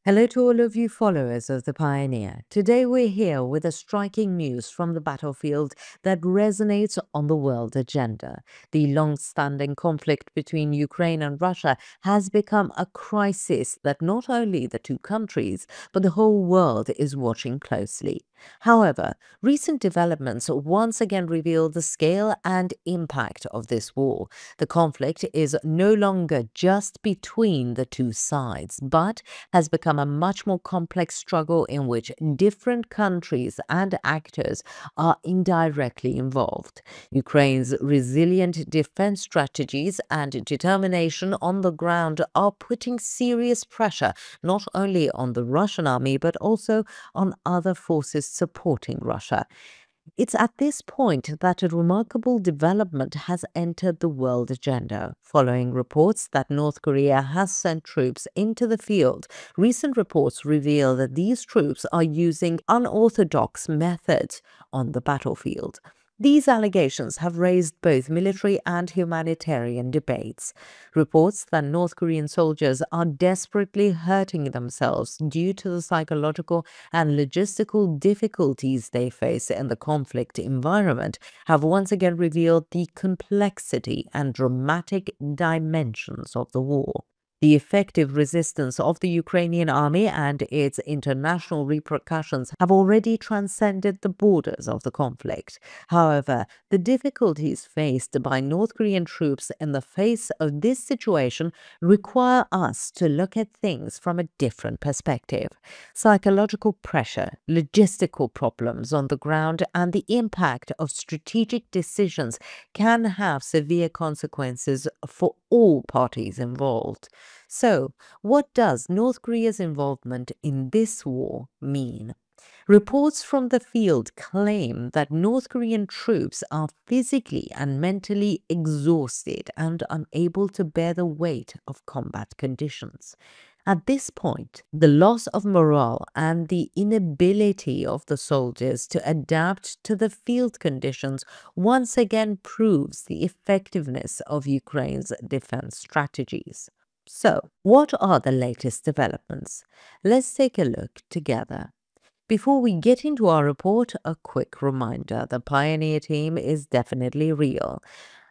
Hello to all of you followers of the Pioneer. Today we're here with a striking news from the battlefield that resonates on the world agenda. The long-standing conflict between Ukraine and Russia has become a crisis that not only the two countries, but the whole world is watching closely. However, recent developments once again reveal the scale and impact of this war. The conflict is no longer just between the two sides, but has become a much more complex struggle in which different countries and actors are indirectly involved. Ukraine's resilient defense strategies and determination on the ground are putting serious pressure not only on the Russian army but also on other forces supporting Russia. It's at this point that a remarkable development has entered the world agenda. Following reports that North Korea has sent troops into the field, recent reports reveal that these troops are using unorthodox methods on the battlefield. These allegations have raised both military and humanitarian debates. Reports that North Korean soldiers are desperately hurting themselves due to the psychological and logistical difficulties they face in the conflict environment have once again revealed the complexity and dramatic dimensions of the war. The effective resistance of the Ukrainian army and its international repercussions have already transcended the borders of the conflict. However, the difficulties faced by North Korean troops in the face of this situation require us to look at things from a different perspective. Psychological pressure, logistical problems on the ground, and the impact of strategic decisions can have severe consequences for all parties involved. So, what does North Korea's involvement in this war mean? Reports from the field claim that North Korean troops are physically and mentally exhausted and unable to bear the weight of combat conditions. At this point, the loss of morale and the inability of the soldiers to adapt to the field conditions once again proves the effectiveness of Ukraine's defense strategies. So, what are the latest developments? Let's take a look together. Before we get into our report, a quick reminder: the Pioneer team is definitely real.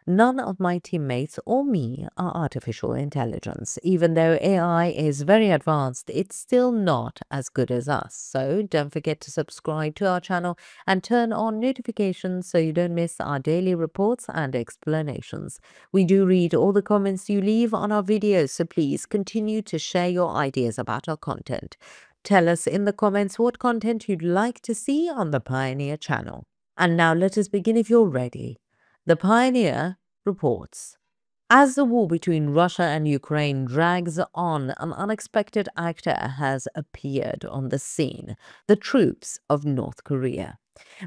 None of my teammates or me are artificial intelligence. Even though AI is very advanced, it's still not as good as us. So don't forget to subscribe to our channel and turn on notifications so you don't miss our daily reports and explanations. We do read all the comments you leave on our videos, so please continue to share your ideas about our content. Tell us in the comments what content you'd like to see on the Pioneer channel. And now let us begin if you're ready. The Pioneer reports. As the war between Russia and Ukraine drags on, an unexpected actor has appeared on the scene: the troops of North Korea.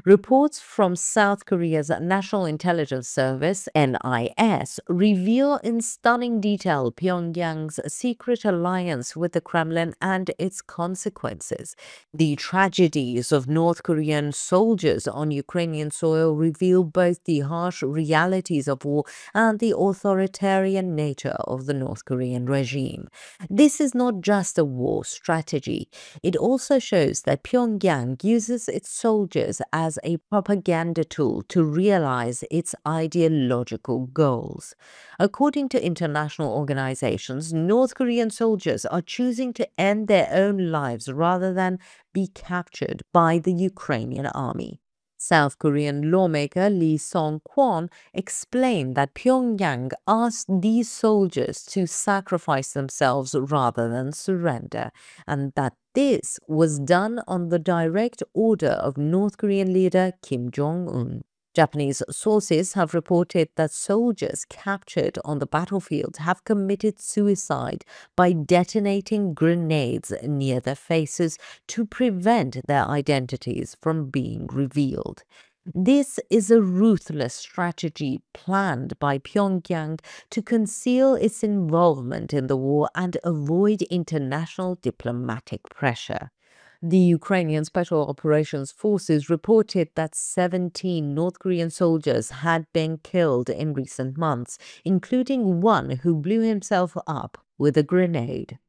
Reports from South Korea's National Intelligence Service, NIS, reveal in stunning detail Pyongyang's secret alliance with the Kremlin and its consequences. The tragedies of North Korean soldiers on Ukrainian soil reveal both the harsh realities of war and the authoritarian nature of the North Korean regime. This is not just a war strategy. It also shows that Pyongyang uses its soldiers as a propaganda tool to realize its ideological goals. According to international organizations, North Korean soldiers are choosing to end their own lives rather than be captured by the Ukrainian army. South Korean lawmaker Lee Song-kwon explained that Pyongyang asked these soldiers to sacrifice themselves rather than surrender, and that this was done on the direct order of North Korean leader Kim Jong-un. Japanese sources have reported that soldiers captured on the battlefield have committed suicide by detonating grenades near their faces to prevent their identities from being revealed. This is a ruthless strategy planned by Pyongyang to conceal its involvement in the war and avoid international diplomatic pressure. The Ukrainian Special Operations Forces reported that 17 North Korean soldiers had been killed in recent months, including one who blew himself up with a grenade.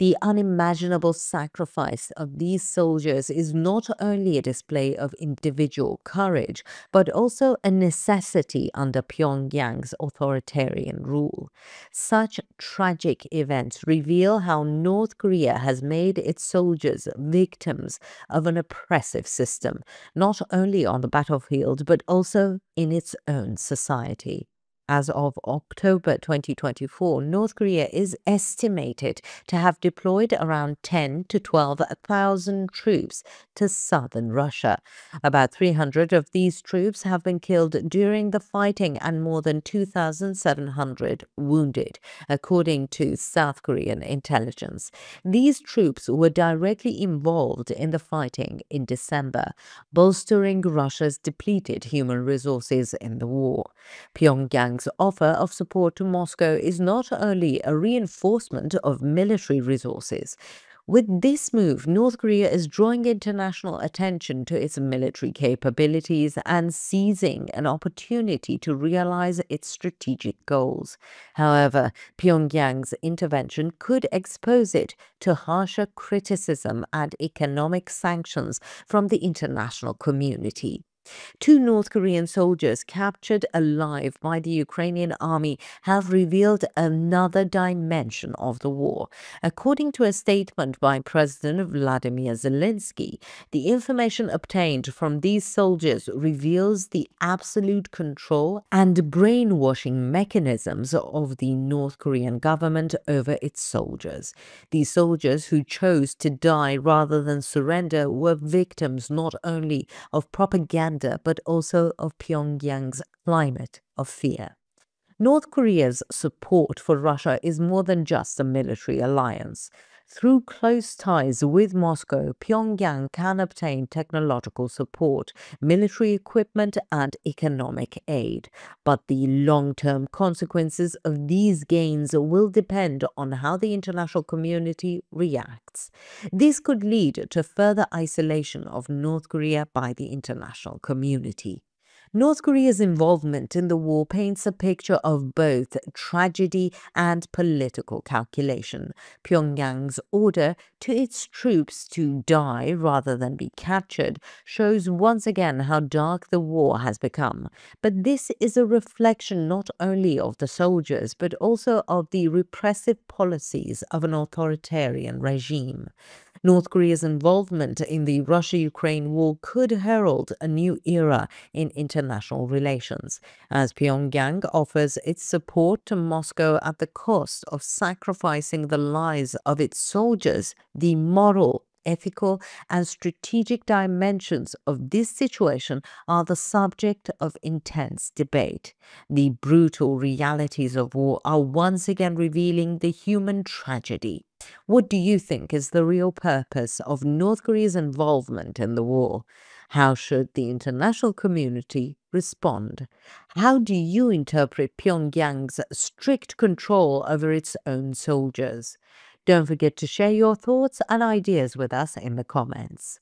The unimaginable sacrifice of these soldiers is not only a display of individual courage, but also a necessity under Pyongyang's authoritarian rule. Such tragic events reveal how North Korea has made its soldiers victims of an oppressive system, not only on the battlefield, but also in its own society. As of October 2024, North Korea is estimated to have deployed around 10 to 12,000 troops to southern Russia. About 300 of these troops have been killed during the fighting and more than 2,700 wounded, according to South Korean intelligence. These troops were directly involved in the fighting in December, bolstering Russia's depleted human resources in the war. Pyongyang's offer of support to Moscow is not only a reinforcement of military resources. With this move, North Korea is drawing international attention to its military capabilities and seizing an opportunity to realize its strategic goals. However, Pyongyang's intervention could expose it to harsher criticism and economic sanctions from the international community. Two North Korean soldiers captured alive by the Ukrainian army have revealed another dimension of the war. According to a statement by President Vladimir Zelensky, the information obtained from these soldiers reveals the absolute control and brainwashing mechanisms of the North Korean government over its soldiers. These soldiers who chose to die rather than surrender were victims not only of propaganda but also of Pyongyang's climate of fear. North Korea's support for Russia is more than just a military alliance. Through close ties with Moscow, Pyongyang can obtain technological support, military equipment, and economic aid. But the long-term consequences of these gains will depend on how the international community reacts. This could lead to further isolation of North Korea by the international community. North Korea's involvement in the war paints a picture of both tragedy and political calculation. Pyongyang's order to its troops to die rather than be captured shows once again how dark the war has become. But this is a reflection not only of the soldiers, but also of the repressive policies of an authoritarian regime. North Korea's involvement in the Russia-Ukraine war could herald a new era in international relations, as Pyongyang offers its support to Moscow at the cost of sacrificing the lives of its soldiers. The moral, ethical, and strategic dimensions of this situation are the subject of intense debate. The brutal realities of war are once again revealing the human tragedy. What do you think is the real purpose of North Korea's involvement in the war? How should the international community respond? How do you interpret Pyongyang's strict control over its own soldiers? Don't forget to share your thoughts and ideas with us in the comments.